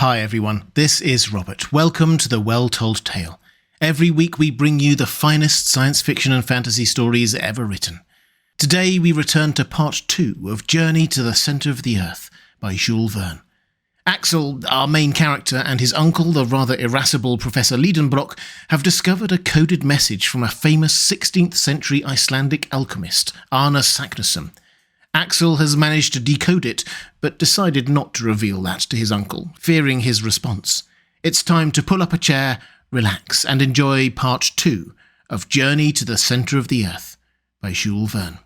Hi everyone, this is Robert. Welcome to The Well-Told Tale. Every week we bring you the finest science fiction and fantasy stories ever written. Today we return to part 2 of Journey to the Centre of the Earth by Jules Verne. Axel, our main character, and his uncle, the rather irascible Professor Liedenbrock, have discovered a coded message from a famous 16th century Icelandic alchemist, Arne Saknussemm. Axel has managed to decode it, but decided not to reveal that to his uncle, fearing his response. It's time to pull up a chair, relax, and enjoy part 2 of Journey to the Centre of the Earth by Jules Verne.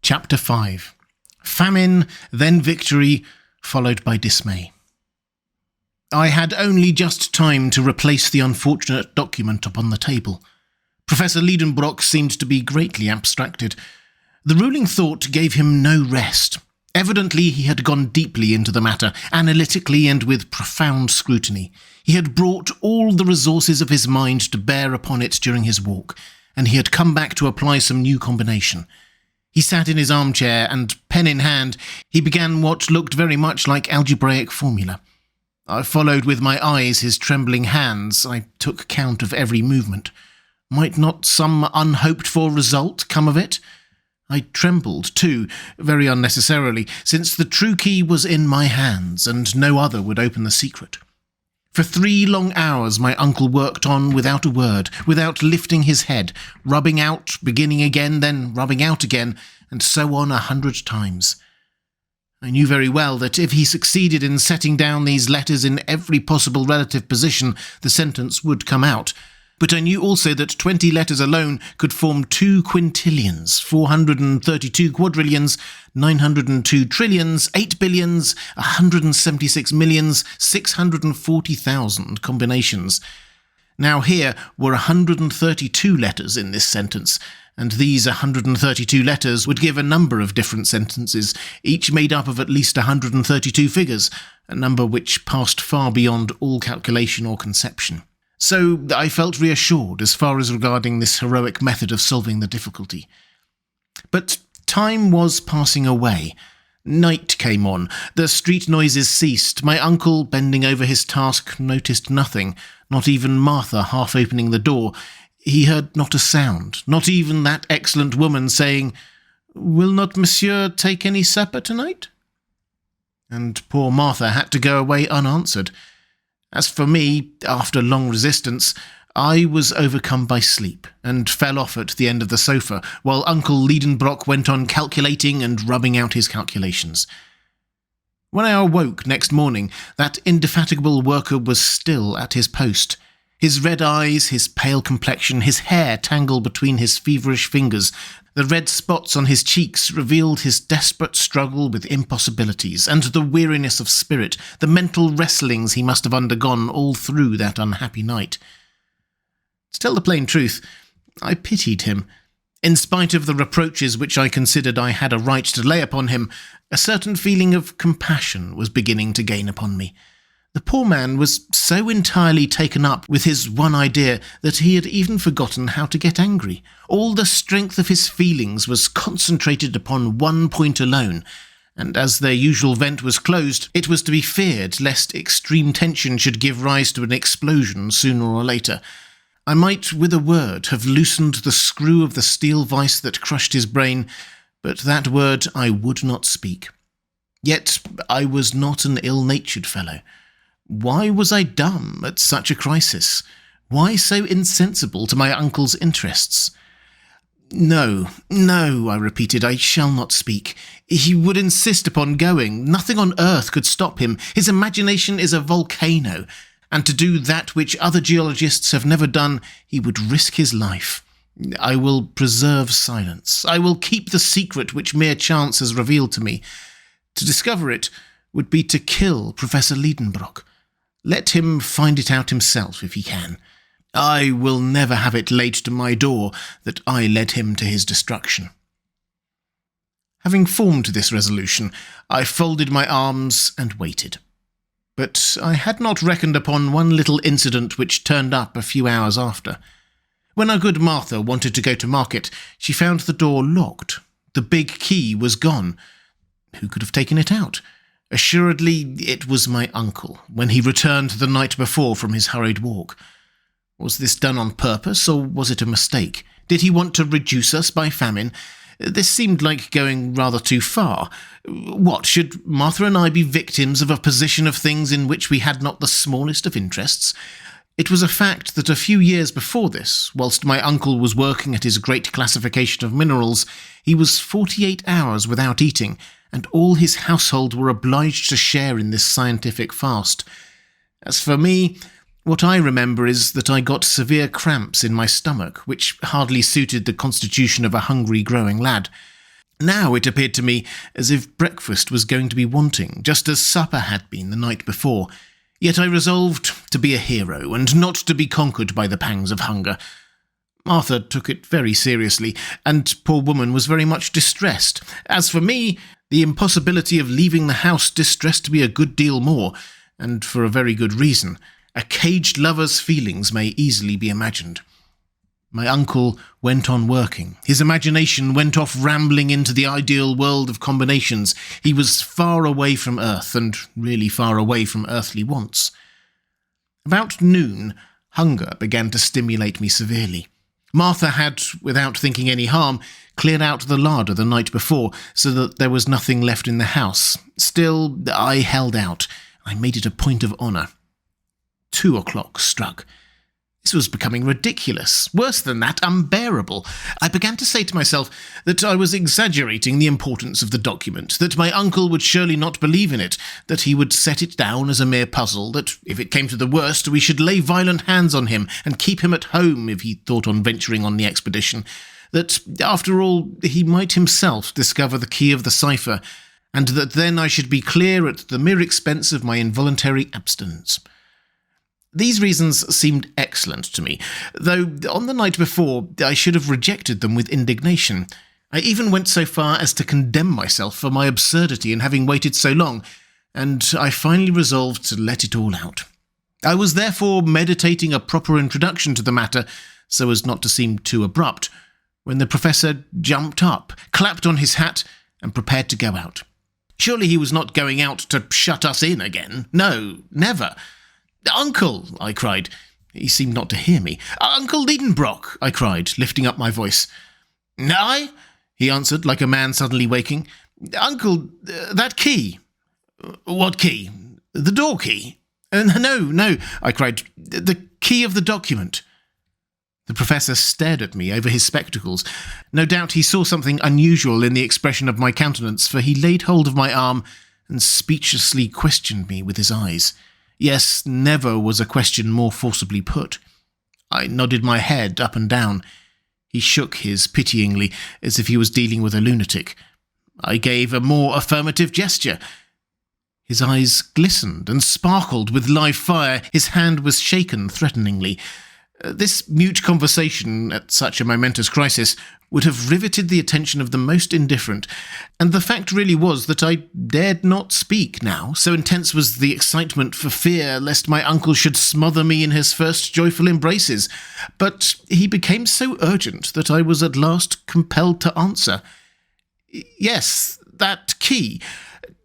Chapter 5. Famine, then victory, followed by dismay. I had only just time to replace the unfortunate document upon the table. Professor Liedenbrock seemed to be greatly abstracted. The ruling thought gave him no rest. Evidently he had gone deeply into the matter, analytically and with profound scrutiny. He had brought all the resources of his mind to bear upon it during his walk, and he had come back to apply some new combination. He sat in his armchair, and, pen in hand, he began what looked very much like algebraic formula. I followed with my eyes his trembling hands. I took count of every movement. Might not some unhoped-for result come of it? I trembled, too, very unnecessarily, since the true key was in my hands, and no other would open the secret. For 3 long hours my uncle worked on without a word, without lifting his head, rubbing out, beginning again, then rubbing out again, and so on 100 times. I knew very well that if he succeeded in setting down these letters in every possible relative position, the sentence would come out. But I knew also that 20 letters alone could form 2 quintillions, 432 quadrillions, 902 trillions, 8 billions, 176 millions, 640,000 combinations. Now here were 132 letters in this sentence, and these 132 letters would give a number of different sentences, each made up of at least 132 figures, a number which passed far beyond all calculation or conception. So I felt reassured as far as regarding this heroic method of solving the difficulty. But time was passing away. Night came on. The street noises ceased. My uncle, bending over his task, noticed nothing, not even Martha half opening the door. He heard not a sound, not even that excellent woman saying, "Will not monsieur take any supper tonight?" And poor Martha had to go away unanswered. As for me, after long resistance, I was overcome by sleep, and fell off at the end of the sofa, while Uncle Liedenbrock went on calculating and rubbing out his calculations. When I awoke next morning, that indefatigable worker was still at his post. His red eyes, his pale complexion, his hair tangled between his feverish fingers, the red spots on his cheeks revealed his desperate struggle with impossibilities, and the weariness of spirit, the mental wrestlings he must have undergone all through that unhappy night. To tell the plain truth, I pitied him. In spite of the reproaches which I considered I had a right to lay upon him, a certain feeling of compassion was beginning to gain upon me. The poor man was so entirely taken up with his one idea that he had even forgotten how to get angry. All the strength of his feelings was concentrated upon one point alone, and as their usual vent was closed, it was to be feared lest extreme tension should give rise to an explosion sooner or later. I might, with a word, have loosened the screw of the steel vice that crushed his brain, but that word I would not speak. Yet I was not an ill-natured fellow. Why was I dumb at such a crisis? Why so insensible to my uncle's interests? No, I repeated, I shall not speak. He would insist upon going. Nothing on earth could stop him. His imagination is a volcano, and to do that which other geologists have never done, he would risk his life. I will preserve silence. I will keep the secret which mere chance has revealed to me. To discover it would be to kill Professor Liedenbrock. Let him find it out himself if he can. I will never have it laid to my door that I led him to his destruction. Having formed this resolution, I folded my arms and waited. But I had not reckoned upon one little incident which turned up a few hours after. When our good Martha wanted to go to market, she found the door locked. The big key was gone. Who could have taken it out? Assuredly, it was my uncle, when he returned the night before from his hurried walk. Was this done on purpose, or was it a mistake? Did he want to reduce us by famine? This seemed like going rather too far. What, should Martha and I be victims of a position of things in which we had not the smallest of interests? It was a fact that a few years before this, whilst my uncle was working at his great classification of minerals, he was 48 hours without eating, and all his household were obliged to share in this scientific fast. As for me, what I remember is that I got severe cramps in my stomach, which hardly suited the constitution of a hungry growing lad. Now it appeared to me as if breakfast was going to be wanting, just as supper had been the night before. Yet I resolved to be a hero, and not to be conquered by the pangs of hunger. Martha took it very seriously, and poor woman was very much distressed. As for me, the impossibility of leaving the house distressed me a good deal more, and for a very good reason. A caged lover's feelings may easily be imagined. My uncle went on working. His imagination went off rambling into the ideal world of combinations. He was far away from earth, and really far away from earthly wants. About noon, hunger began to stimulate me severely. Martha had, without thinking any harm, cleared out the larder the night before, so that there was nothing left in the house. Still, I held out. I made it a point of honour. 2 o'clock struck. This was becoming ridiculous. Worse than that, unbearable. I began to say to myself that I was exaggerating the importance of the document, that my uncle would surely not believe in it, that he would set it down as a mere puzzle, that if it came to the worst, we should lay violent hands on him and keep him at home if he thought on venturing on the expedition, that, after all, he might himself discover the key of the cipher, and that then I should be clear at the mere expense of my involuntary abstinence. These reasons seemed excellent to me, though on the night before I should have rejected them with indignation. I even went so far as to condemn myself for my absurdity in having waited so long, and I finally resolved to let it all out. I was therefore meditating a proper introduction to the matter, so as not to seem too abrupt, when the professor jumped up, clapped on his hat, and prepared to go out. Surely he was not going out to shut us in again. No, never. "Uncle!" I cried. He seemed not to hear me. "Uncle Liedenbrock!" I cried, lifting up my voice. "I?" he answered, like a man suddenly waking. "Uncle, that key." "What key? The door key?" No, I cried. "The key of the document." The professor stared at me over his spectacles. No doubt he saw something unusual in the expression of my countenance, for he laid hold of my arm and speechlessly questioned me with his eyes. Yes, never was a question more forcibly put. I nodded my head up and down. He shook his pityingly, as if he was dealing with a lunatic. I gave a more affirmative gesture. His eyes glistened and sparkled with live fire. His hand was shaken threateningly. This mute conversation, at such a momentous crisis, would have riveted the attention of the most indifferent, and the fact really was that I dared not speak now, so intense was the excitement for fear lest my uncle should smother me in his first joyful embraces. But he became so urgent that I was at last compelled to answer. "Yes, that key.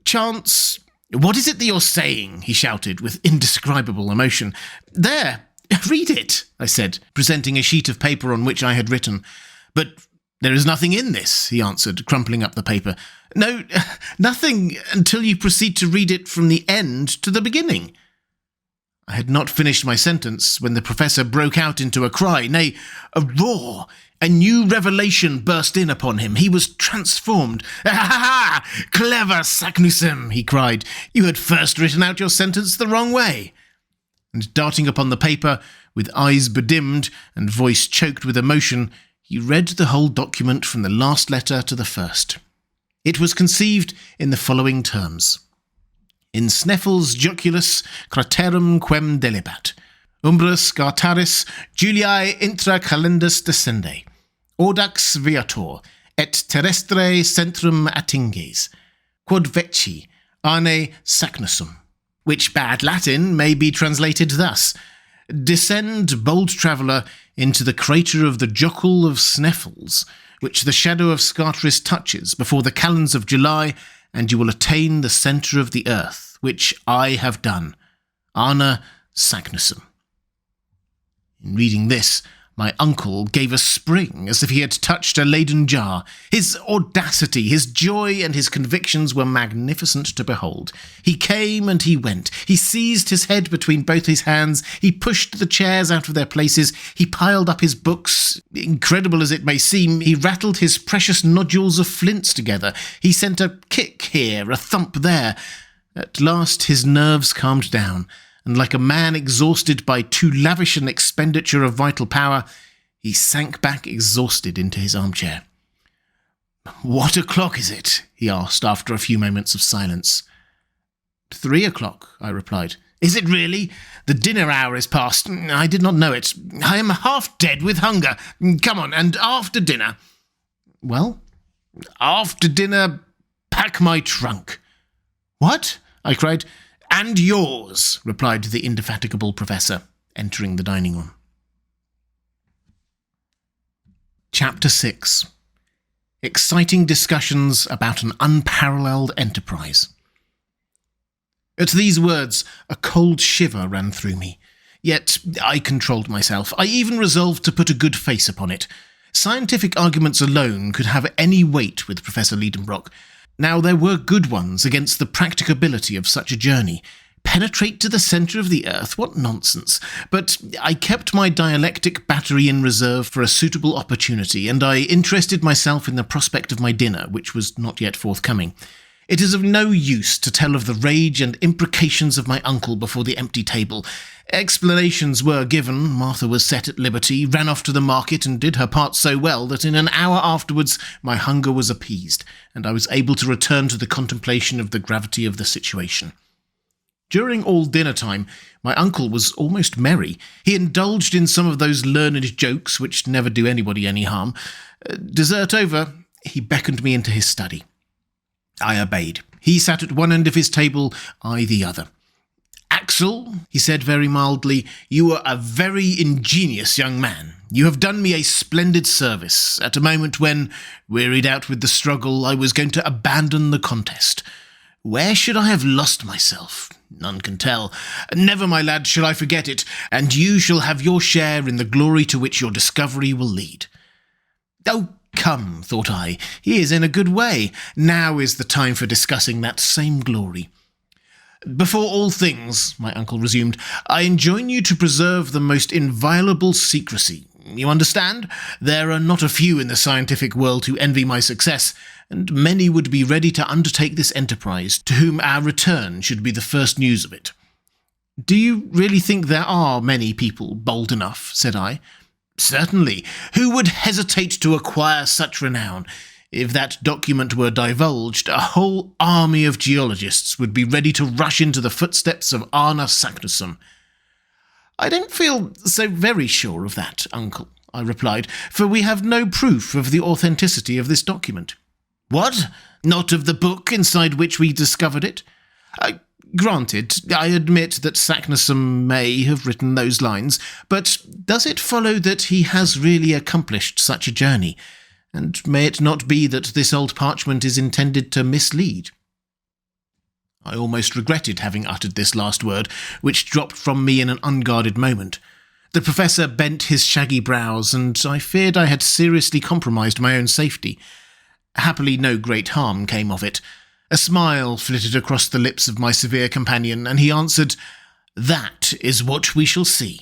Chance—" "What is it that you're saying?" he shouted with indescribable emotion. "There! Read it," I said, presenting a sheet of paper on which I had written. "But there is nothing in this," he answered, crumpling up the paper. "No, nothing until you proceed to read it from the end to the beginning." I had not finished my sentence when the professor broke out into a cry, nay, a roar. A new revelation burst in upon him. He was transformed. "Ha! Clever Saknussemm," he cried. "You had first written out your sentence the wrong way." And darting upon the paper, with eyes bedimmed and voice choked with emotion, he read the whole document from the last letter to the first. It was conceived in the following terms. "In Sneffels joculus craterum quem delibat, umbrus Gartaris Juliae intra calendus descende, audax viator, et terrestre centrum attinges, quod veci arne Saknussum," which bad Latin may be translated thus: "Descend, bold traveller, into the crater of the Jocle of Sneffels, which the shadow of Scartaris touches before the calends of July and you will attain the centre of the earth, which I have done. Arna Saknussemm. In reading this, my uncle gave a spring as if he had touched a Leyden jar. His audacity, his joy, and his convictions were magnificent to behold. He came and he went. He seized his head between both his hands. He pushed the chairs out of their places. He piled up his books. Incredible as it may seem, he rattled his precious nodules of flints together. He sent a kick here, a thump there. At last his nerves calmed down, and like a man exhausted by too lavish an expenditure of vital power, he sank back exhausted into his armchair. "What o'clock is it?" he asked after a few moments of silence. 3 o'clock, I replied. "Is it really? The dinner hour is past. I did not know it. I am half dead with hunger. Come on, and after dinner—" "Well?" "After dinner, pack my trunk." "What?" I cried. "And yours," replied the indefatigable professor, entering the dining room. Chapter 6. Exciting discussions about an unparalleled enterprise. At these words, a cold shiver ran through me. Yet I controlled myself. I even resolved to put a good face upon it. Scientific arguments alone could have any weight with Professor Liedenbrock. Now, there were good ones against the practicability of such a journey. Penetrate to the centre of the earth? What nonsense! But I kept my dialectic battery in reserve for a suitable opportunity, and I interested myself in the prospect of my dinner, which was not yet forthcoming. It is of no use to tell of the rage and imprecations of my uncle before the empty table. Explanations were given, Martha was set at liberty, ran off to the market, and did her part so well that in an hour afterwards my hunger was appeased, and I was able to return to the contemplation of the gravity of the situation. During all dinner-time, my uncle was almost merry. He indulged in some of those learned jokes which never do anybody any harm. Dessert over, he beckoned me into his study. I obeyed. He sat at one end of his table, I the other. "Axel," he said very mildly, "you are a very ingenious young man. You have done me a splendid service at a moment when, wearied out with the struggle, I was going to abandon the contest. Where should I have lost myself? None can tell. Never, my lad, shall I forget it, and you shall have your share in the glory to which your discovery will lead." "Oh, come," thought I, "he is in a good way. Now is the time for discussing that same glory." "Before all things," my uncle resumed, "I enjoin you to preserve the most inviolable secrecy. You understand? There are not a few in the scientific world who envy my success, and many would be ready to undertake this enterprise, to whom our return should be the first news of it." "Do you really think there are many people bold enough?" said I. "Certainly. Who would hesitate to acquire such renown? If that document were divulged, a whole army of geologists would be ready to rush into the footsteps of Arna Saknussemm." "I don't feel so very sure of that, uncle," I replied, "for we have no proof of the authenticity of this document." "What? Not of the book inside which we discovered it?" Granted, I admit that Saknussemm may have written those lines, but does it follow that he has really accomplished such a journey? And may it not be that this old parchment is intended to mislead?" I almost regretted having uttered this last word, which dropped from me in an unguarded moment. The professor bent his shaggy brows, and I feared I had seriously compromised my own safety. Happily, no great harm came of it. A smile flitted across the lips of my severe companion, and he answered, "That is what we shall see."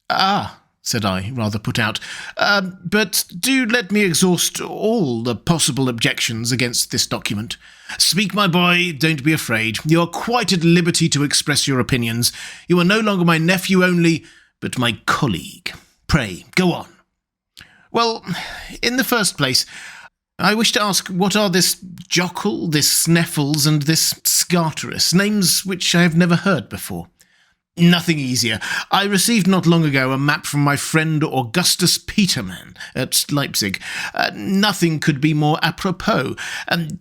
"Ah," said I, rather put out, "but do let me exhaust all the possible objections against this document." "Speak, my boy, don't be afraid. You are quite at liberty to express your opinions. You are no longer my nephew only, but my colleague. Pray, go on." "Well, in the first place, I wish to ask, what are this Jockle, this Sneffels, and this Scartaris, names which I have never heard before?" "Nothing easier. I received not long ago a map from my friend Augustus Petermann at Leipzig. Nothing could be more apropos.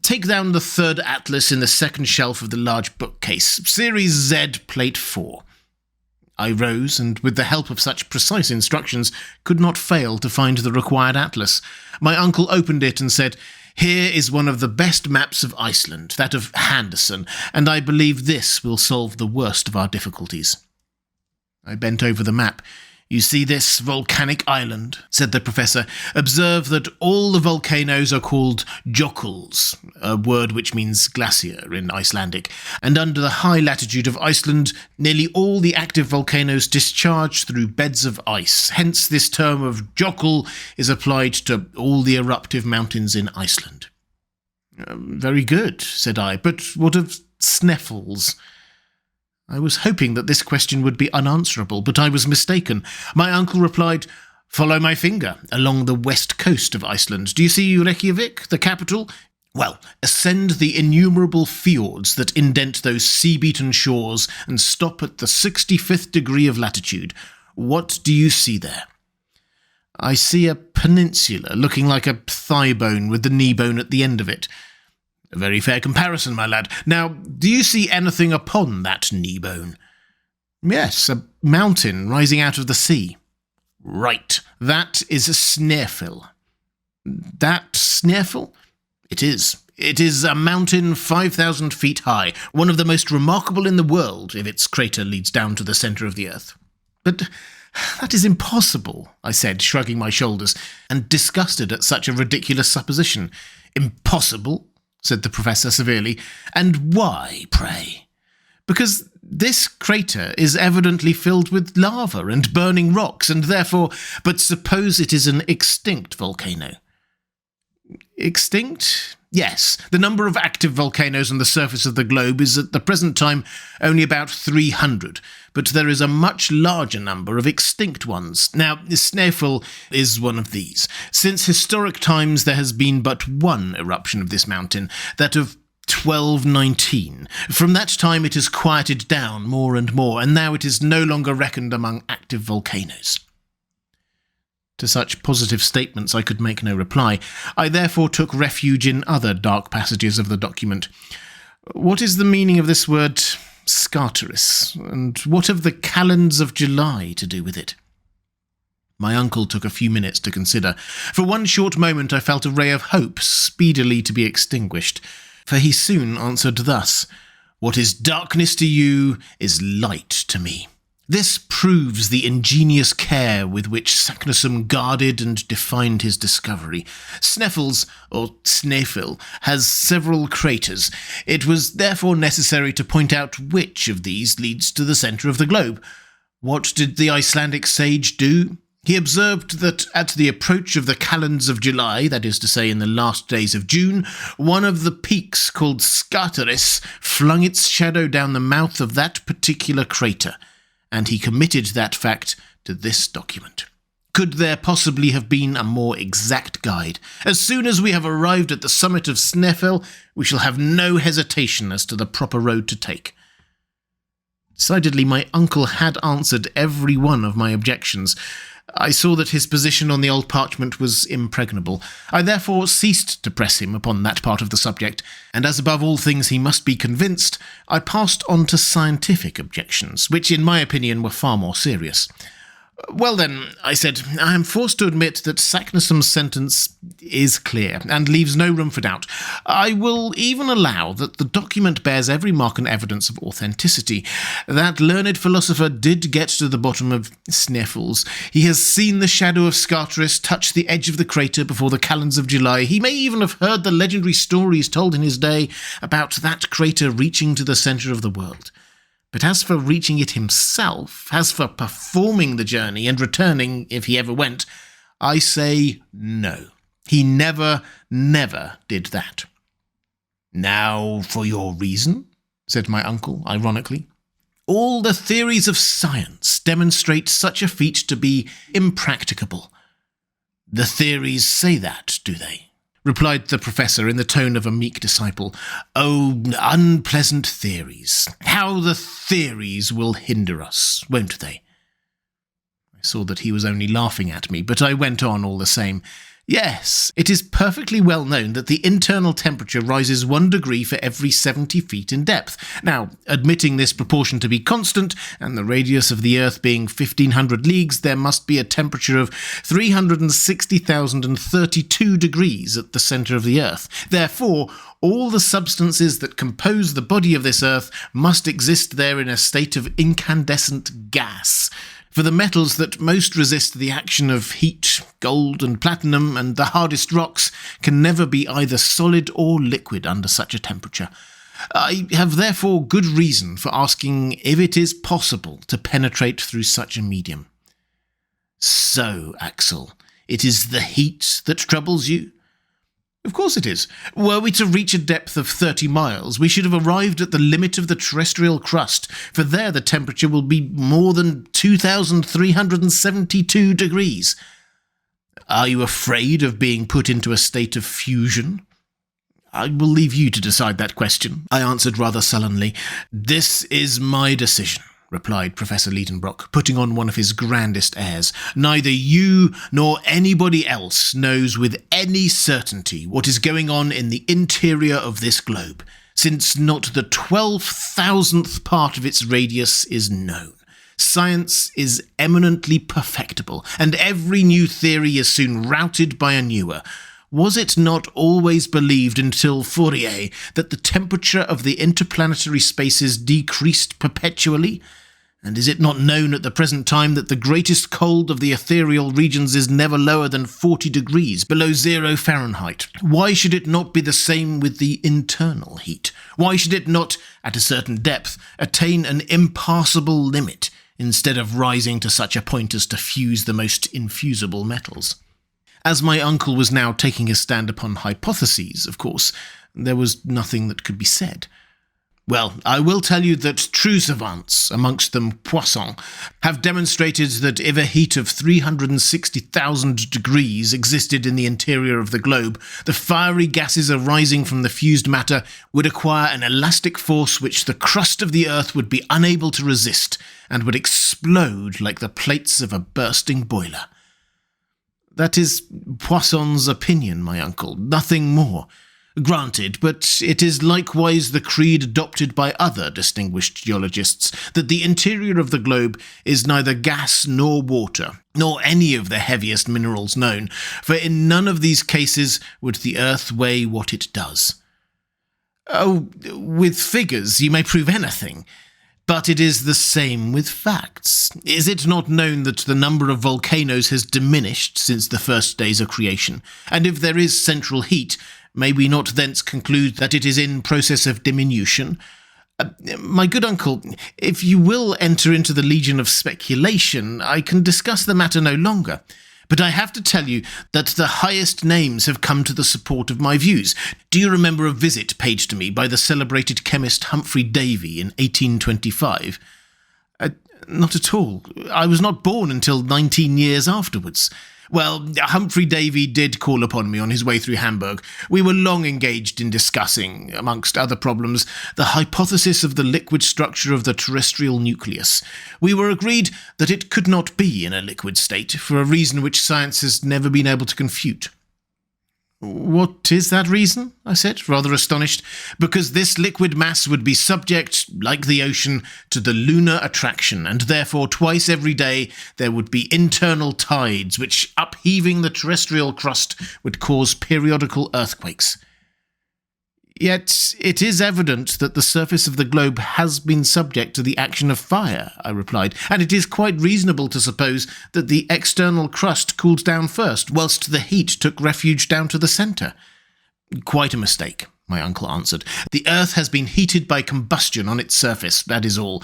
Take down the third atlas in the second shelf of the large bookcase, Series Z, Plate 4. I rose, and with the help of such precise instructions, could not fail to find the required atlas. My uncle opened it and said, Here is one of the best maps of Iceland, that of Henderson, and I believe this will solve the worst of our difficulties. I bent over the map. You see this volcanic island, said the professor. Observe that all the volcanoes are called jökuls, a word which means glacier in Icelandic, and under the high latitude of Iceland, nearly all the active volcanoes discharge through beds of ice. Hence this term of jökul is applied to all the eruptive mountains in Iceland. Very good, said I, but what of Sneffels? I was hoping that this question would be unanswerable, but I was mistaken. My uncle replied, Follow my finger, along the west coast of Iceland. Do you see Reykjavik, the capital? Well, ascend the innumerable fjords that indent those sea-beaten shores and stop at the 65th degree of latitude. What do you see there? I see a peninsula looking like a thigh bone with the knee bone at the end of it. A very fair comparison, my lad. Now, do you see anything upon that knee bone? Yes, a mountain rising out of the sea. Right, that is a Snæfell. That Snæfell? It is. It is a mountain 5,000 feet high, one of the most remarkable in the world, if its crater leads down to the centre of the earth. But that is impossible, I said, shrugging my shoulders, and disgusted at such a ridiculous supposition. Impossible? Said the professor severely. And why, pray? Because this crater is evidently filled with lava and burning rocks, and therefore, but suppose it is an extinct volcano. Extinct? Yes, the number of active volcanoes on the surface of the globe is at the present time only about 300, but there is a much larger number of extinct ones. Now, Snæfell is one of these. Since historic times there has been but one eruption of this mountain, that of 1219. From that time it has quieted down more and more, and now it is no longer reckoned among active volcanoes. To such positive statements I could make no reply. I therefore took refuge in other dark passages of the document. What is the meaning of this word Scartaris, and what have the calends of July to do with it? My uncle took a few minutes to consider. For one short moment I felt a ray of hope speedily to be extinguished, for he soon answered thus, What is darkness to you is light to me. This proves the ingenious care with which Saknussemm guarded and defined his discovery. Sneffels, or Snæfell, has several craters. It was therefore necessary to point out which of these leads to the centre of the globe. What did the Icelandic sage do? He observed that at the approach of the calends of July, that is to say in the last days of June, one of the peaks called Scartaris flung its shadow down the mouth of that particular crater, and he committed that fact to this document. Could there possibly have been a more exact guide? As soon as we have arrived at the summit of Snæfell, we shall have no hesitation as to the proper road to take. Decidedly, my uncle had answered every one of my objections. I saw that his position on the old parchment was impregnable. I therefore ceased to press him upon that part of the subject, and as above all things he must be convinced, I passed on to scientific objections, which in my opinion were far more serious. Well then, I said, I am forced to admit that Saknussemm's sentence is clear, and leaves no room for doubt. I will even allow that the document bears every mark and evidence of authenticity. That learned philosopher did get to the bottom of Snæfell's. He has seen the shadow of Scartaris touch the edge of the crater before the calends of July. He may even have heard the legendary stories told in his day about that crater reaching to the centre of the world. But as for reaching it himself, as for performing the journey and returning, if he ever went, I say no. He never did that. Now for your reason, said my uncle, ironically. All the theories of science demonstrate such a feat to be impracticable. The theories say that, do they? Replied the professor in the tone of a meek disciple. Oh, unpleasant theories. How the theories will hinder us, won't they? I saw that he was only laughing at me, but I went on all the same. Yes, it is perfectly well known that the internal temperature rises 1 degree for every 70 feet in depth. Now, admitting this proportion to be constant, and the radius of the Earth being 1,500 leagues, there must be a temperature of 360,032 degrees at the centre of the Earth. Therefore, all the substances that compose the body of this Earth must exist there in a state of incandescent gas. For the metals that most resist the action of heat, gold and platinum, and the hardest rocks, can never be either solid or liquid under such a temperature. I have therefore good reason for asking if it is possible to penetrate through such a medium. So, Axel, it is the heat that troubles you? Of course it is. Were we to reach a depth of 30 miles, we should have arrived at the limit of the terrestrial crust, for there the temperature will be more than 2,372 degrees. Are you afraid of being put into a state of fusion? I will leave you to decide that question, I answered rather sullenly. This is my decision, replied Professor Liedenbrock, putting on one of his grandest airs. Neither you nor anybody else knows with any certainty what is going on in the interior of this globe, since not the 12,000th part of its radius is known. Science is eminently perfectible, and every new theory is soon routed by a newer. Was it not always believed until Fourier that the temperature of the interplanetary spaces decreased perpetually? And is it not known at the present time that the greatest cold of the ethereal regions is never lower than 40 degrees below 0 Fahrenheit? Why should it not be the same with the internal heat? Why should it not, at a certain depth, attain an impassable limit, instead of rising to such a point as to fuse the most infusible metals? As my uncle was now taking his stand upon hypotheses, of course, there was nothing that could be said. Well, I will tell you that true savants, amongst them Poisson, have demonstrated that if a heat of 360,000 degrees existed in the interior of the globe, the fiery gases arising from the fused matter would acquire an elastic force which the crust of the Earth would be unable to resist, and would explode like the plates of a bursting boiler. That is Poisson's opinion, my uncle, nothing more. Granted, but it is likewise the creed adopted by other distinguished geologists that the interior of the globe is neither gas nor water, nor any of the heaviest minerals known, for in none of these cases would the earth weigh what it does. Oh, with figures you may prove anything. But it is the same with facts. Is it not known that the number of volcanoes has diminished since the first days of creation? And if there is central heat, may we not thence conclude that it is in process of diminution? My good uncle, if you will enter into the legion of speculation, I can discuss the matter no longer. But I have to tell you that the highest names have come to the support of my views. Do you remember a visit paid to me by the celebrated chemist Humphrey Davy in 1825? Not at all. I was not born until 19 years afterwards. Well, Humphrey Davy did call upon me on his way through Hamburg. We were long engaged in discussing, amongst other problems, the hypothesis of the liquid structure of the terrestrial nucleus. We were agreed that it could not be in a liquid state, for a reason which science has never been able to confute. What is that reason? I said, rather astonished. Because this liquid mass would be subject, like the ocean, to the lunar attraction, and therefore twice every day there would be internal tides which, upheaving the terrestrial crust, would cause periodical earthquakes. Yet it is evident that the surface of the globe has been subject to the action of fire, I replied, and it is quite reasonable to suppose that the external crust cooled down first, whilst the heat took refuge down to the centre. Quite a mistake, my uncle answered. The earth has been heated by combustion on its surface, that is all.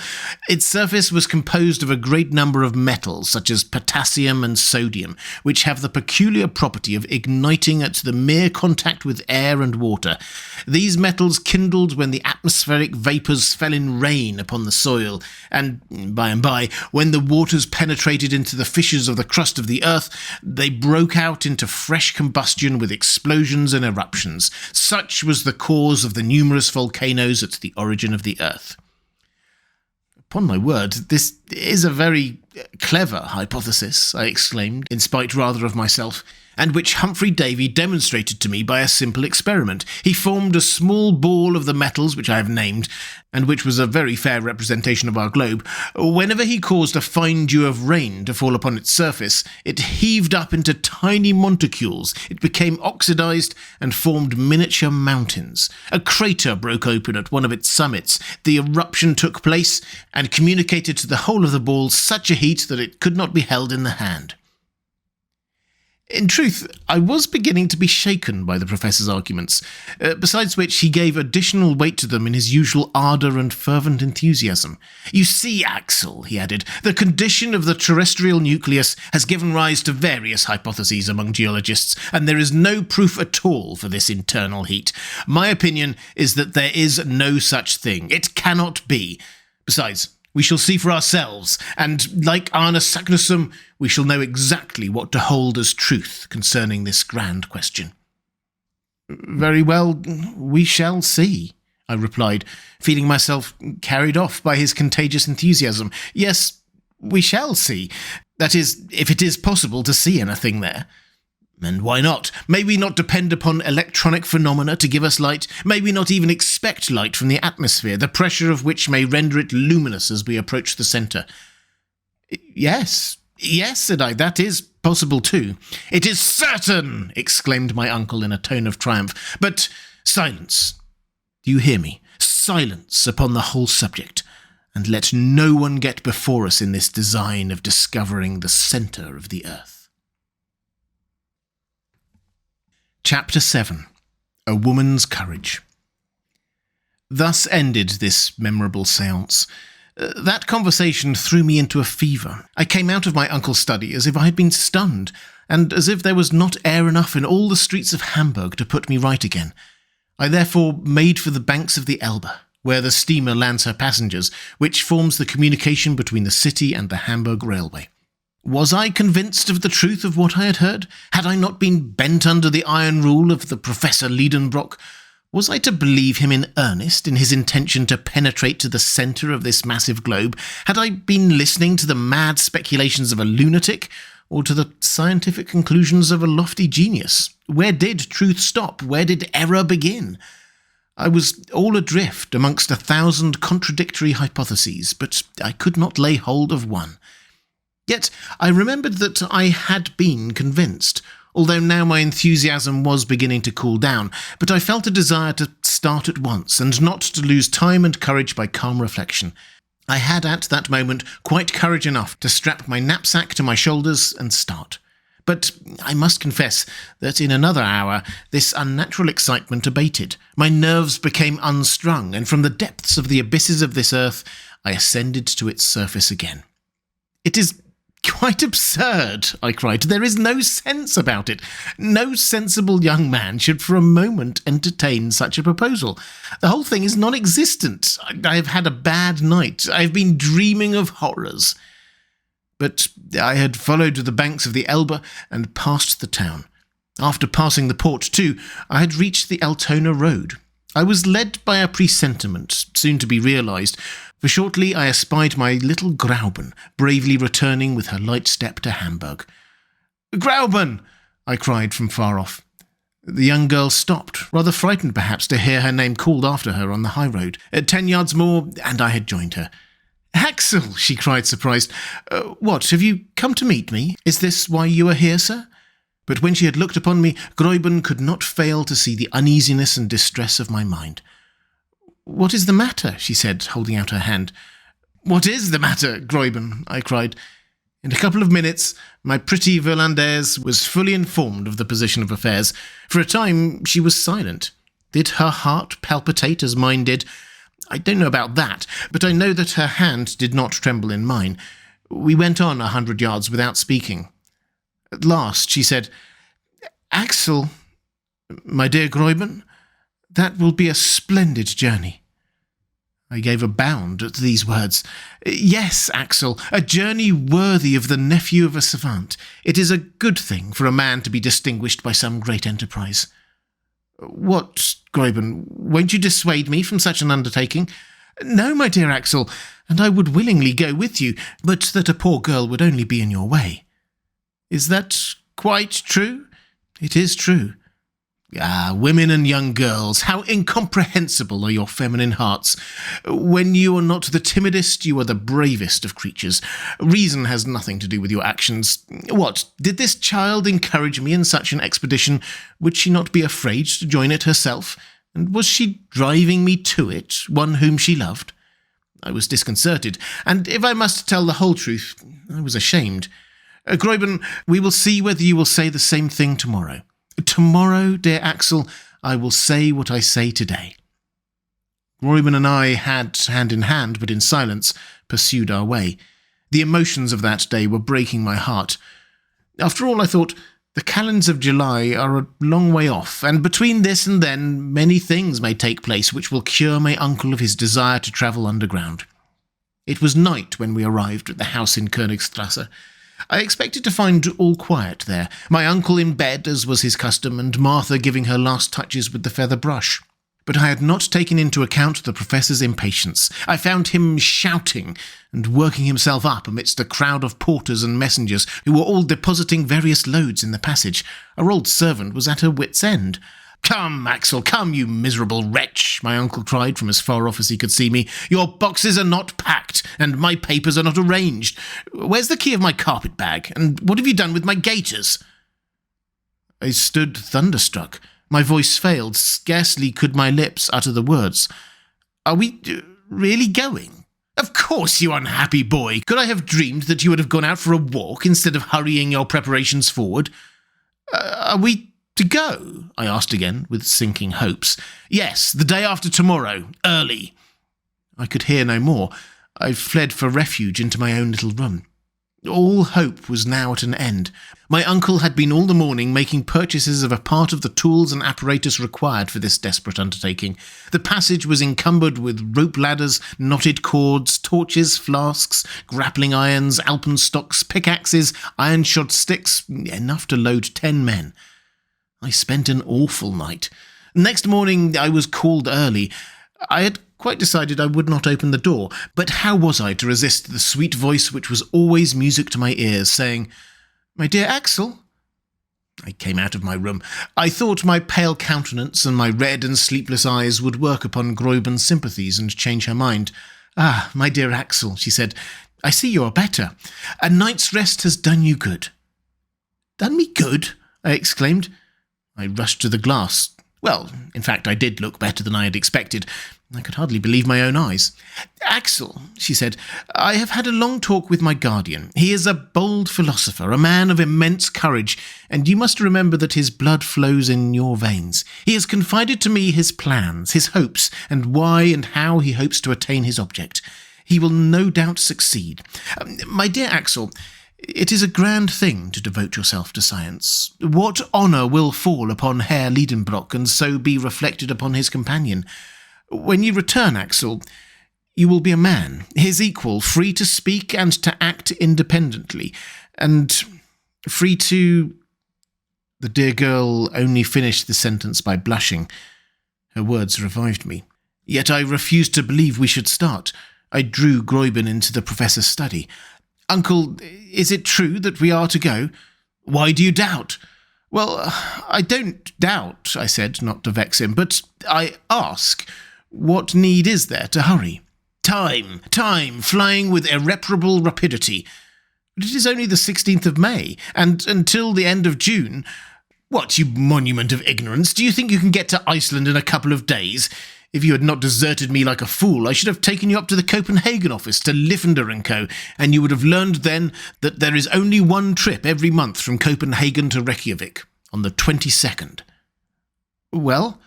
Its surface was composed of a great number of metals, such as potassium and sodium, which have the peculiar property of igniting at the mere contact with air and water. These metals kindled when the atmospheric vapours fell in rain upon the soil, and by, when the waters penetrated into the fissures of the crust of the earth, they broke out into fresh combustion with explosions and eruptions. Such was the cause of the numerous volcanoes at the origin of the earth. Upon my word, this is a very clever hypothesis, I exclaimed, in spite rather of myself. and which Humphrey Davy demonstrated to me by a simple experiment. He formed a small ball of the metals which I have named, and which was a very fair representation of our globe. Whenever he caused a fine dew of rain to fall upon its surface, it heaved up into tiny monticules. It became oxidized and formed miniature mountains. A crater broke open at one of its summits. The eruption took place and communicated to the whole of the ball such a heat that it could not be held in the hand. In truth, I was beginning to be shaken by the professor's arguments, besides which he gave additional weight to them in his usual ardour and fervent enthusiasm. "You see, Axel," he added, "the condition of the terrestrial nucleus has given rise to various hypotheses among geologists, and there is no proof at all for this internal heat. My opinion is that there is no such thing. It cannot be. Besides, we shall see for ourselves, and, like Arne Saknussemm, we shall know exactly what to hold as truth concerning this grand question." "Very well, we shall see," I replied, feeling myself carried off by his contagious enthusiasm. "Yes, we shall see. That is, if it is possible to see anything there." "And why not? May we not depend upon electronic phenomena to give us light? May we not even expect light from the atmosphere, the pressure of which may render it luminous as we approach the centre?" Yes, said I, "that is possible too." "It is certain!" exclaimed my uncle in a tone of triumph. "But silence! Do you hear me? Silence upon the whole subject, and let no one get before us in this design of discovering the centre of the earth." Chapter 7. A Woman's Courage. Thus ended this memorable séance. That conversation threw me into a fever. I came out of my uncle's study as if I had been stunned, and as if there was not air enough in all the streets of Hamburg to put me right again. I therefore made for the banks of the Elbe, where the steamer lands her passengers, which forms the communication between the city and the Hamburg railway. Was I convinced of the truth of what I had heard? Had I not been bent under the iron rule of the Professor Liedenbrock? Was I to believe him in earnest in his intention to penetrate to the centre of this massive globe? Had I been listening to the mad speculations of a lunatic, or to the scientific conclusions of a lofty genius? Where did truth stop? Where did error begin? I was all adrift amongst 1,000 contradictory hypotheses, but I could not lay hold of one. Yet I remembered that I had been convinced, although now my enthusiasm was beginning to cool down, but I felt a desire to start at once, and not to lose time and courage by calm reflection. I had at that moment quite courage enough to strap my knapsack to my shoulders and start. But I must confess that in another hour this unnatural excitement abated. My nerves became unstrung, and from the depths of the abysses of this earth I ascended to its surface again. "It is quite absurd," I cried. "There is no sense about it. No sensible young man should for a moment entertain such a proposal. The whole thing is non-existent. I have had a bad night. I have been dreaming of horrors." But I had followed the banks of the Elbe and passed the town. After passing the port, too, I had reached the Altona road. I was led by a presentiment, soon to be realised, for shortly I espied my little Grauben bravely returning with her light step to Hamburg. "Grauben!" I cried from far off. The young girl stopped, rather frightened perhaps to hear her name called after her on the high road. 10 yards more, and I had joined her. "Axel!" she cried, surprised. "What, have you come to meet me? Is this why you are here, sir?" But when she had looked upon me, Grauben could not fail to see the uneasiness and distress of my mind. "What is the matter?" she said, holding out her hand. "What is the matter, Grauben?" I cried. In a couple of minutes, my pretty Virlandaise was fully informed of the position of affairs. For a time, she was silent. Did her heart palpitate as mine did? I don't know about that, but I know that her hand did not tremble in mine. We went on 100 yards without speaking. At last, she said, "Axel, my dear Grauben, that will be a splendid journey." I gave a bound at these words. "Yes, Axel, a journey worthy of the nephew of a savant. It is a good thing for a man to be distinguished by some great enterprise." "What, Grauben, won't you dissuade me from such an undertaking?" "No, my dear Axel, and I would willingly go with you, but that a poor girl would only be in your way." "Is that quite true?" It is true. Ah, women and young girls, how incomprehensible are your feminine hearts. When you are not the timidest, you are the bravest of creatures. Reason has nothing to do with your actions. What, did this child encourage me in such an expedition? Would she not be afraid to join it herself? And was she driving me to it, one whom she loved? I was disconcerted, and if I must tell the whole truth, I was ashamed. Gräuben, we will see whether you will say the same thing tomorrow. Tomorrow, dear Axel, I will say what I say today. Gräuben and I had, hand in hand, but in silence, pursued our way. The emotions of that day were breaking my heart. After all, I thought, the calends of July are a long way off, and between this and then many things may take place which will cure my uncle of his desire to travel underground. It was night when we arrived at the house in Königstrasse. I expected to find all quiet there, my uncle in bed as was his custom, and Martha giving her last touches with the feather brush. But I had not taken into account the professor's impatience. I found him shouting and working himself up amidst a crowd of porters and messengers who were all depositing various loads in the passage. Our old servant was at her wit's end. "Come, Axel, come, you miserable wretch," my uncle cried from as far off as he could see me. "Your boxes are not packed, and my papers are not arranged. Where's the key of my carpet-bag, and what have you done with my gaiters?" I stood thunderstruck. My voice failed. Scarcely could my lips utter the words. "Are we really going?" "Of course, you unhappy boy. Could I have dreamed that you would have gone out for a walk instead of hurrying your preparations forward?" Are we to go?" I asked again, with sinking hopes. "Yes, the day after tomorrow, early." I could hear no more. I fled for refuge into my own little room. All hope was now at an end. My uncle had been all the morning making purchases of a part of the tools and apparatus required for this desperate undertaking. The passage was encumbered with rope ladders, knotted cords, torches, flasks, grappling irons, alpenstocks, pickaxes, iron-shod sticks, enough to load 10 men. I spent an awful night. Next morning I was called early. I had quite decided I would not open the door, but how was I to resist the sweet voice which was always music to my ears, saying, "My dear Axel?" I came out of my room. I thought my pale countenance and my red and sleepless eyes would work upon Gräuben's sympathies and change her mind. "Ah, my dear Axel," she said, "I see you are better. A night's rest has done you good." "Done me good?" I exclaimed. I rushed to the glass. Well, in fact, I did look better than I had expected. I could hardly believe my own eyes. "Axel," she said, "I have had a long talk with my guardian. He is a bold philosopher, a man of immense courage, and you must remember that his blood flows in your veins. He has confided to me his plans, his hopes, and why and how he hopes to attain his object. He will no doubt succeed. My dear Axel, it is a grand thing to devote yourself to science. What honour will fall upon Herr Liedenbrock and so be reflected upon his companion? When you return, Axel, you will be a man, his equal, free to speak and to act independently, and free to—" The dear girl only finished the sentence by blushing. Her words revived me. Yet I refused to believe we should start. I drew Gräuben into the professor's study. "Uncle, is it true that we are to go?" "Why do you doubt?" "Well, I don't doubt," I said, not to vex him, "but I ask, what need is there to hurry? Time, flying with irreparable rapidity. But it is only the 16th of May, and until the end of June. What, you monument of ignorance, do you think you can get to Iceland in a couple of days? If you had not deserted me like a fool, I should have taken you up to the Copenhagen office to Liffender & Co., and you would have learned then that there is only one trip every month from Copenhagen to Reykjavik, on the 22nd. Well,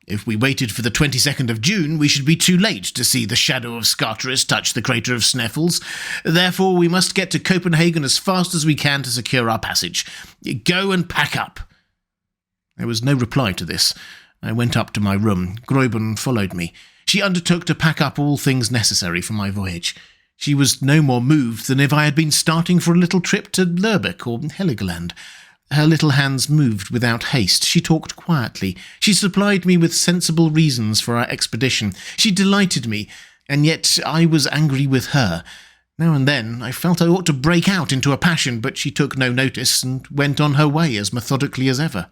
if we waited for the 22nd of June, we should be too late to see the shadow of Scartaris touch the crater of Sneffels. Therefore, we must get to Copenhagen as fast as we can to secure our passage. Go and pack up." There was no reply to this. I went up to my room. Gräuben followed me. She undertook to pack up all things necessary for my voyage. She was no more moved than if I had been starting for a little trip to Lerbeck or Heligoland. Her little hands moved without haste. She talked quietly. She supplied me with sensible reasons for our expedition. She delighted me, and yet I was angry with her. Now and then I felt I ought to break out into a passion, but she took no notice and went on her way as methodically as ever.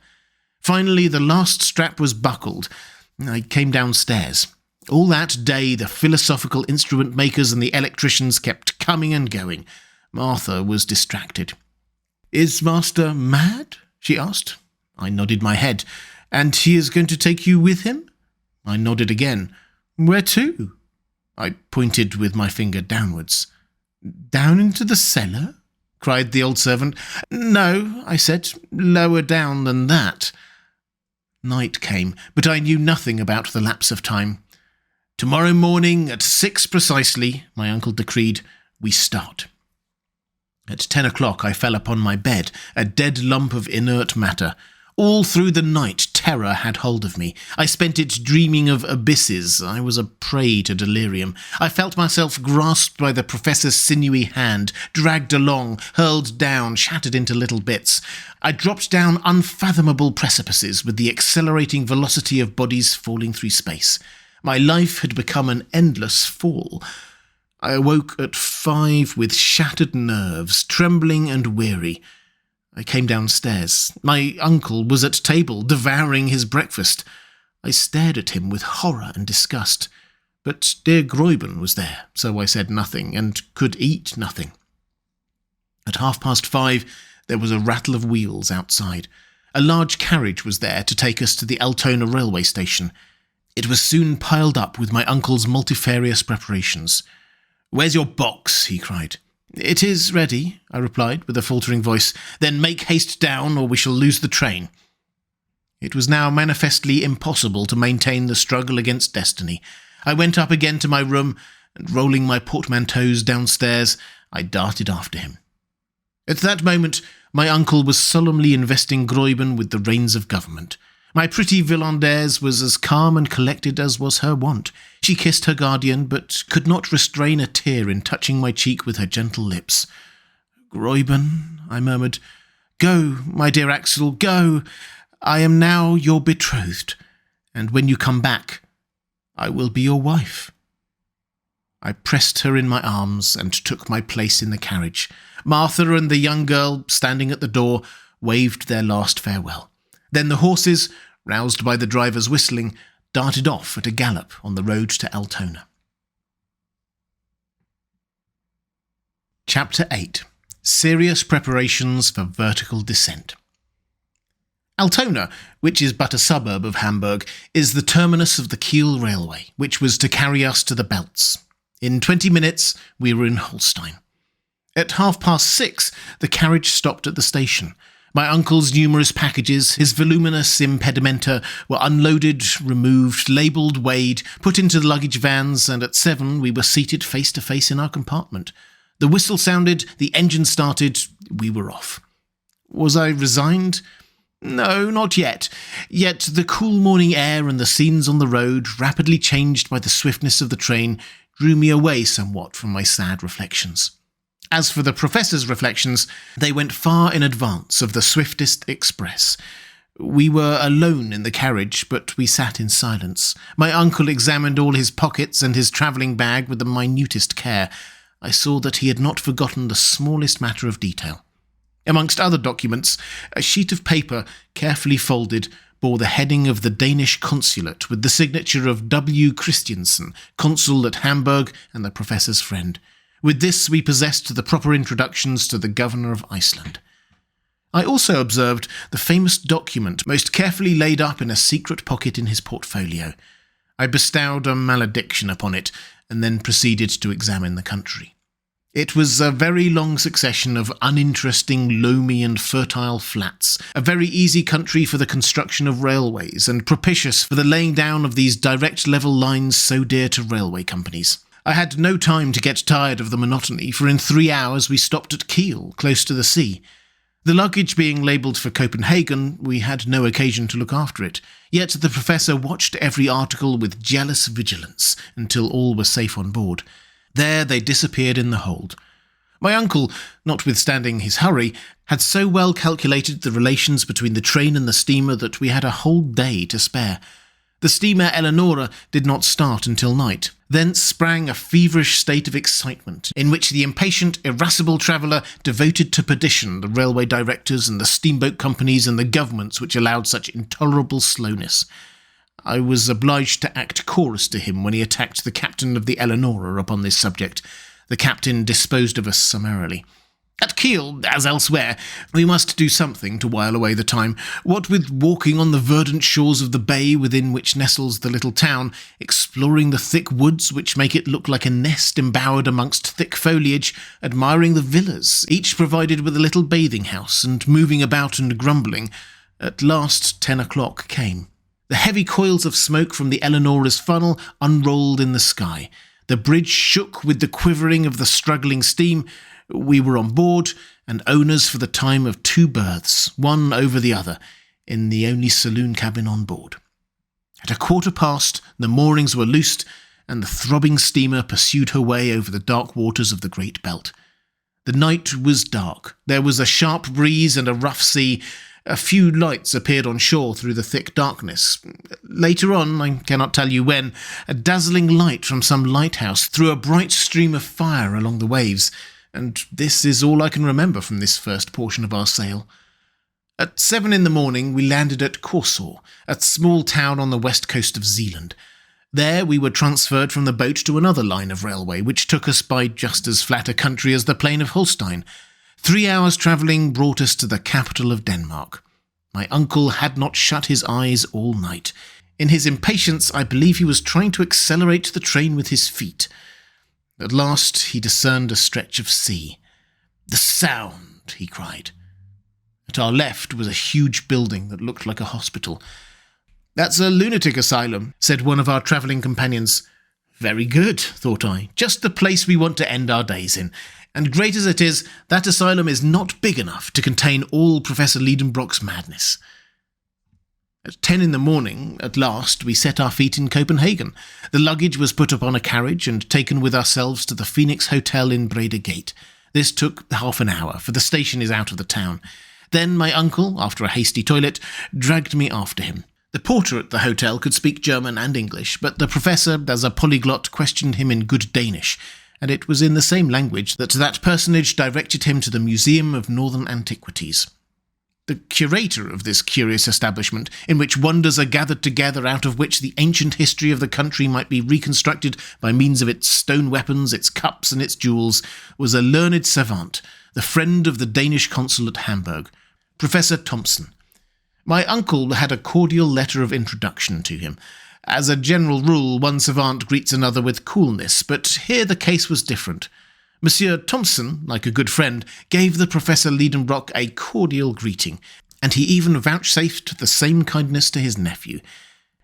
Finally, the last strap was buckled. I came downstairs. All that day the philosophical instrument makers and the electricians kept coming and going. Martha was distracted. "Is Master mad?" she asked. I nodded my head. "And he is going to take you with him?" I nodded again. "Where to?" I pointed with my finger downwards. "Down into the cellar?" cried the old servant. "No," I said, "lower down than that." Night came, but I knew nothing about the lapse of time. "Tomorrow morning at 6 precisely," my uncle decreed, "we start." At 10 o'clock I fell upon my bed, a dead lump of inert matter. All through the night terror had hold of me. I spent it dreaming of abysses. I was a prey to delirium. I felt myself grasped by the professor's sinewy hand, dragged along, hurled down, shattered into little bits. I dropped down unfathomable precipices with the accelerating velocity of bodies falling through space. My life had become an endless fall. I awoke at 5 with shattered nerves, trembling and weary. I came downstairs. My uncle was at table, devouring his breakfast. I stared at him with horror and disgust. But dear Gräuben was there, so I said nothing, and could eat nothing. At 5:30, there was a rattle of wheels outside. A large carriage was there to take us to the Altona railway station. It was soon piled up with my uncle's multifarious preparations. "Where's your box?" he cried. "It is ready," I replied, with a faltering voice. "Then make haste down, or we shall lose the train." It was now manifestly impossible to maintain the struggle against destiny. I went up again to my room, and rolling my portmanteaus downstairs, I darted after him. At that moment, my uncle was solemnly investing Gräuben with the reins of government. My pretty Villandaise was as calm and collected as was her wont. She kissed her guardian, but could not restrain a tear in touching my cheek with her gentle lips. "Gräuben," I murmured. "Go, my dear Axel, go. I am now your betrothed, and when you come back, I will be your wife." I pressed her in my arms and took my place in the carriage. Martha and the young girl, standing at the door, waved their last farewell. Then the horses, roused by the driver's whistling, darted off at a gallop on the road to Altona. Chapter 8. Serious Preparations for Vertical Descent. Altona, which is but a suburb of Hamburg, is the terminus of the Kiel Railway, which was to carry us to the Belts. In 20 minutes, we were in Holstein. At 6:30, the carriage stopped at the station. My uncle's numerous packages, his voluminous impedimenta, were unloaded, removed, labelled, weighed, put into the luggage vans, and at 7 we were seated face to face in our compartment. The whistle sounded, the engine started, we were off. Was I resigned? No, not yet. Yet the cool morning air and the scenes on the road, rapidly changed by the swiftness of the train, drew me away somewhat from my sad reflections. As for the professor's reflections, they went far in advance of the swiftest express. We were alone in the carriage, but we sat in silence. My uncle examined all his pockets and his travelling bag with the minutest care. I saw that he had not forgotten the smallest matter of detail. Amongst other documents, a sheet of paper, carefully folded, bore the heading of the Danish consulate with the signature of W. Christiansen, consul at Hamburg and the professor's friend. With this we possessed the proper introductions to the governor of Iceland. I also observed the famous document most carefully laid up in a secret pocket in his portfolio. I bestowed a malediction upon it, and then proceeded to examine the country. It was a very long succession of uninteresting, loamy and fertile flats, a very easy country for the construction of railways, and propitious for the laying down of these direct level lines so dear to railway companies. I had no time to get tired of the monotony, for in 3 hours we stopped at Kiel, close to the sea. The luggage being labelled for Copenhagen, we had no occasion to look after it, yet the professor watched every article with jealous vigilance until all were safe on board. There they disappeared in the hold. My uncle, notwithstanding his hurry, had so well calculated the relations between the train and the steamer that we had a whole day to spare. The steamer Eleonora did not start until night. Thence sprang a feverish state of excitement, in which the impatient, irascible traveller devoted to perdition the railway directors and the steamboat companies and the governments which allowed such intolerable slowness. I was obliged to act chorus to him when he attacked the captain of the Eleonora upon this subject. The captain disposed of us summarily. At Kiel, as elsewhere, we must do something to while away the time. What with walking on the verdant shores of the bay within which nestles the little town, exploring the thick woods which make it look like a nest embowered amongst thick foliage, admiring the villas, each provided with a little bathing house, and moving about and grumbling, at last 10 o'clock came. The heavy coils of smoke from the Eleonora's funnel unrolled in the sky. The bridge shook with the quivering of the struggling steam. We were on board, and owners for the time of 2 berths, one over the other, in the only saloon cabin on board. At 1:15, the moorings were loosed, and the throbbing steamer pursued her way over the dark waters of the Great Belt. The night was dark. There was a sharp breeze and a rough sea. A few lights appeared on shore through the thick darkness. Later on, I cannot tell you when, a dazzling light from some lighthouse threw a bright stream of fire along the waves, and this is all I can remember from this first portion of our sail. At 7 in the morning we landed at Korsor, a small town on the west coast of Zealand. There we were transferred from the boat to another line of railway, which took us by just as flat a country as the plain of Holstein. 3 hours' travelling brought us to the capital of Denmark. My uncle had not shut his eyes all night. In his impatience, I believe he was trying to accelerate the train with his feet. At last he discerned a stretch of sea. "The Sound!" he cried. At our left was a huge building that looked like a hospital. "That's a lunatic asylum," said one of our travelling companions. "Very good," thought I. "Just the place we want to end our days in. And great as it is, that asylum is not big enough to contain all Professor Liedenbrock's madness." At 10 in the morning, at last, we set our feet in Copenhagen. The luggage was put upon a carriage and taken with ourselves to the Phoenix Hotel in Breda Gate. This took half an hour, for the station is out of the town. Then my uncle, after a hasty toilet, dragged me after him. The porter at the hotel could speak German and English, but the professor, as a polyglot, questioned him in good Danish, and it was in the same language that personage directed him to the Museum of Northern Antiquities. The curator of this curious establishment, in which wonders are gathered together out of which the ancient history of the country might be reconstructed by means of its stone weapons, its cups, and its jewels, was a learned savant, the friend of the Danish consul at Hamburg, Professor Thomsen. My uncle had a cordial letter of introduction to him. As a general rule, one savant greets another with coolness, but here the case was different. Monsieur Thomsen, like a good friend, gave the Professor Liedenbrock a cordial greeting, and he even vouchsafed the same kindness to his nephew.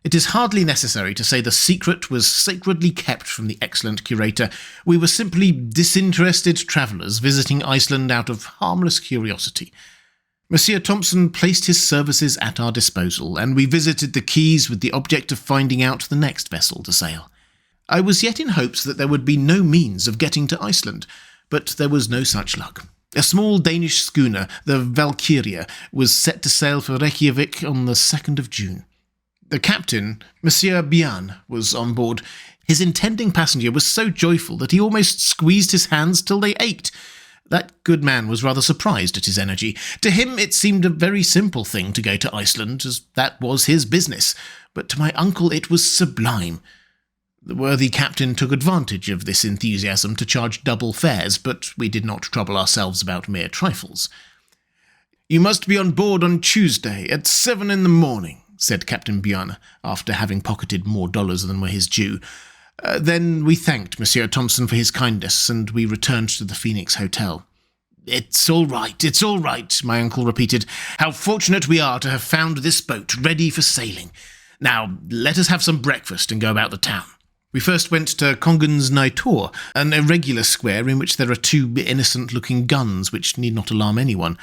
It is hardly necessary to say the secret was sacredly kept from the excellent curator. We were simply disinterested travellers visiting Iceland out of harmless curiosity. Monsieur Thomsen placed his services at our disposal, and we visited the quays with the object of finding out the next vessel to sail. I was yet in hopes that there would be no means of getting to Iceland, but there was no such luck. A small Danish schooner, the Valkyria, was set to sail for Reykjavik on the 2nd of June. The captain, Monsieur Bian, was on board. His intending passenger was so joyful that he almost squeezed his hands till they ached. That good man was rather surprised at his energy. To him it seemed a very simple thing to go to Iceland, as that was his business, but to my uncle it was sublime. The worthy captain took advantage of this enthusiasm to charge double fares, but we did not trouble ourselves about mere trifles. "You must be on board on Tuesday at 7 in the morning, said Captain Bjarne, after having pocketed more dollars than were his due. Then we thanked Monsieur Thomsen for his kindness, and we returned to the Phoenix Hotel. It's all right, my uncle repeated. How fortunate we are to have found this boat ready for sailing. Now, let us have some breakfast and go about the town. We first went to Kongens Nytor, an irregular square in which there are 2 innocent-looking guns which need not alarm anyone.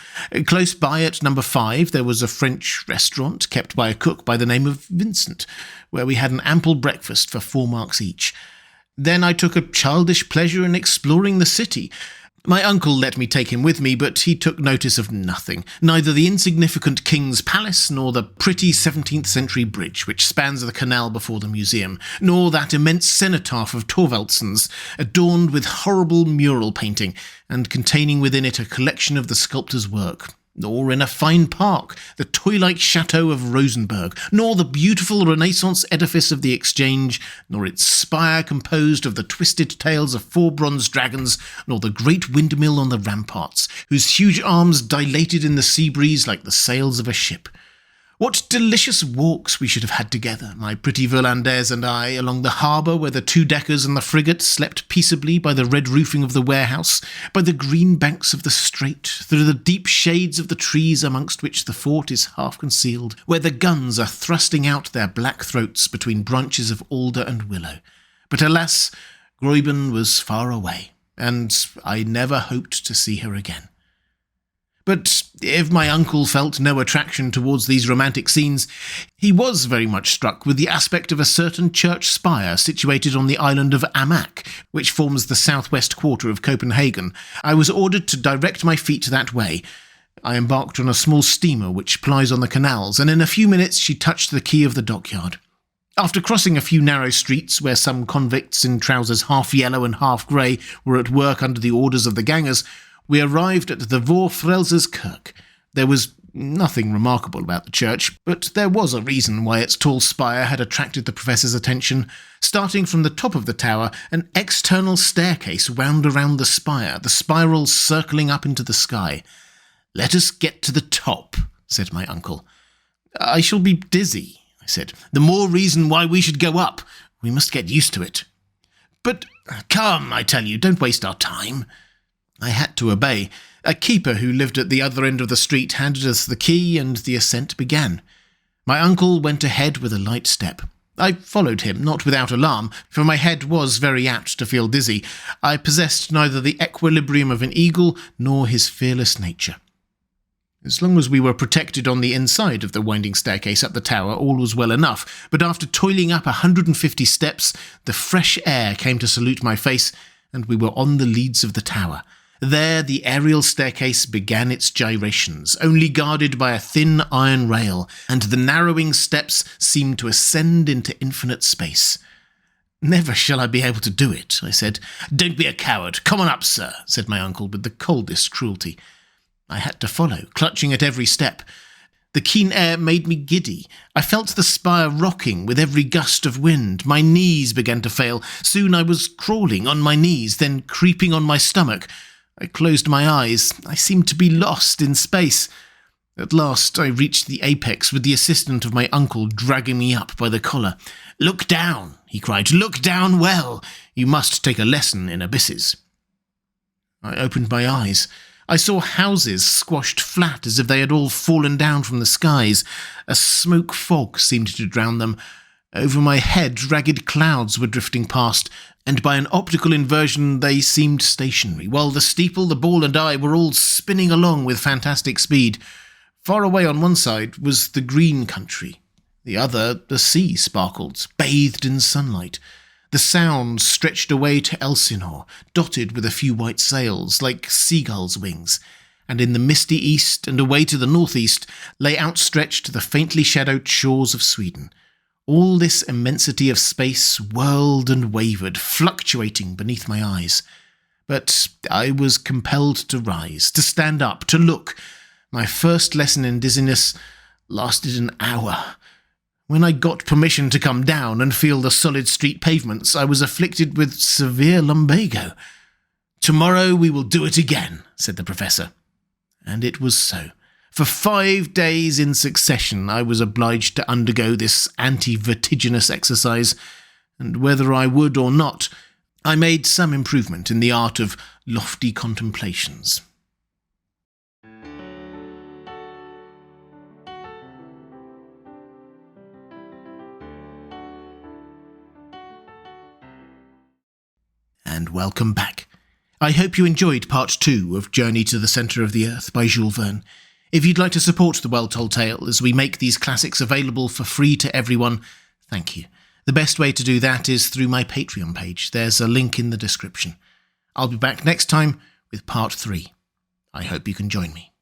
Close by at number 5 there was a French restaurant kept by a cook by the name of Vincent, where we had an ample breakfast for 4 marks each. Then I took a childish pleasure in exploring the city. My uncle let me take him with me, but he took notice of nothing, neither the insignificant King's Palace nor the pretty 17th century bridge which spans the canal before the museum, nor that immense cenotaph of Thorvaldson's, adorned with horrible mural painting, and containing within it a collection of the sculptor's work, nor in a fine park, the toy-like chateau of Rosenberg, nor the beautiful Renaissance edifice of the Exchange, nor its spire composed of the twisted tails of 4 bronze dragons, nor the great windmill on the ramparts, whose huge arms dilated in the sea breeze like the sails of a ship. What delicious walks we should have had together, my pretty Virlandaise and I, along the harbour where the 2-deckers and the frigate slept peaceably by the red roofing of the warehouse, by the green banks of the strait, through the deep shades of the trees amongst which the fort is half concealed, where the guns are thrusting out their black throats between branches of alder and willow. But alas, Gräuben was far away, and I never hoped to see her again. But if my uncle felt no attraction towards these romantic scenes, he was very much struck with the aspect of a certain church spire situated on the island of Amak, which forms the southwest quarter of Copenhagen. I was ordered to direct my feet that way. I embarked on a small steamer which plies on the canals, and in a few minutes she touched the quay of the dockyard. After crossing a few narrow streets where some convicts in trousers half yellow and half grey were at work under the orders of the gangers, we arrived at the Vor Frelsers Kirk. There was nothing remarkable about the church, but there was a reason why its tall spire had attracted the professor's attention. Starting from the top of the tower, an external staircase wound around the spire, the spiral circling up into the sky. "Let us get to the top," said my uncle. "I shall be dizzy," I said. "The more reason why we should go up. We must get used to it." "But come, I tell you, don't waste our time." I had to obey. A keeper who lived at the other end of the street handed us the key, and the ascent began. My uncle went ahead with a light step. I followed him, not without alarm, for my head was very apt to feel dizzy. I possessed neither the equilibrium of an eagle nor his fearless nature. As long as we were protected on the inside of the winding staircase up the tower, all was well enough, but after toiling up 150 steps, the fresh air came to salute my face, and we were on the leads of the tower. There the aerial staircase began its gyrations, only guarded by a thin iron rail, and the narrowing steps seemed to ascend into infinite space. "Never shall I be able to do it," I said. "Don't be a coward. Come on up, sir," said my uncle with the coldest cruelty. I had to follow, clutching at every step. The keen air made me giddy. I felt the spire rocking with every gust of wind. My knees began to fail. Soon I was crawling on my knees, then creeping on my stomach. I closed my eyes. I seemed to be lost in space. At last I reached the apex with the assistant of my uncle dragging me up by the collar. "Look down," he cried. "Look down well. You must take a lesson in abysses." I opened my eyes. I saw houses squashed flat as if they had all fallen down from the skies. A smoke fog seemed to drown them. Over my head, ragged clouds were drifting past, and by an optical inversion they seemed stationary, while the steeple, the ball, and I were all spinning along with fantastic speed. Far away on one side was the green country. The other, the sea sparkled, bathed in sunlight. The Sound stretched away to Elsinore, dotted with a few white sails, like seagulls' wings, and in the misty east and away to the northeast lay outstretched the faintly shadowed shores of Sweden. All this immensity of space whirled and wavered, fluctuating beneath my eyes. But I was compelled to rise, to stand up, to look. My first lesson in dizziness lasted an hour. When I got permission to come down and feel the solid street pavements, I was afflicted with severe lumbago. "Tomorrow we will do it again," said the professor. And it was so. For 5 days in succession I was obliged to undergo this anti-vertiginous exercise, and whether I would or not, I made some improvement in the art of lofty contemplations. And welcome back. I hope you enjoyed part 2 of Journey to the Centre of the Earth by Jules Verne. If you'd like to support The Well Told Tale as we make these classics available for free to everyone, thank you. The best way to do that is through my Patreon page. There's a link in the description. I'll be back next time with part 3. I hope you can join me.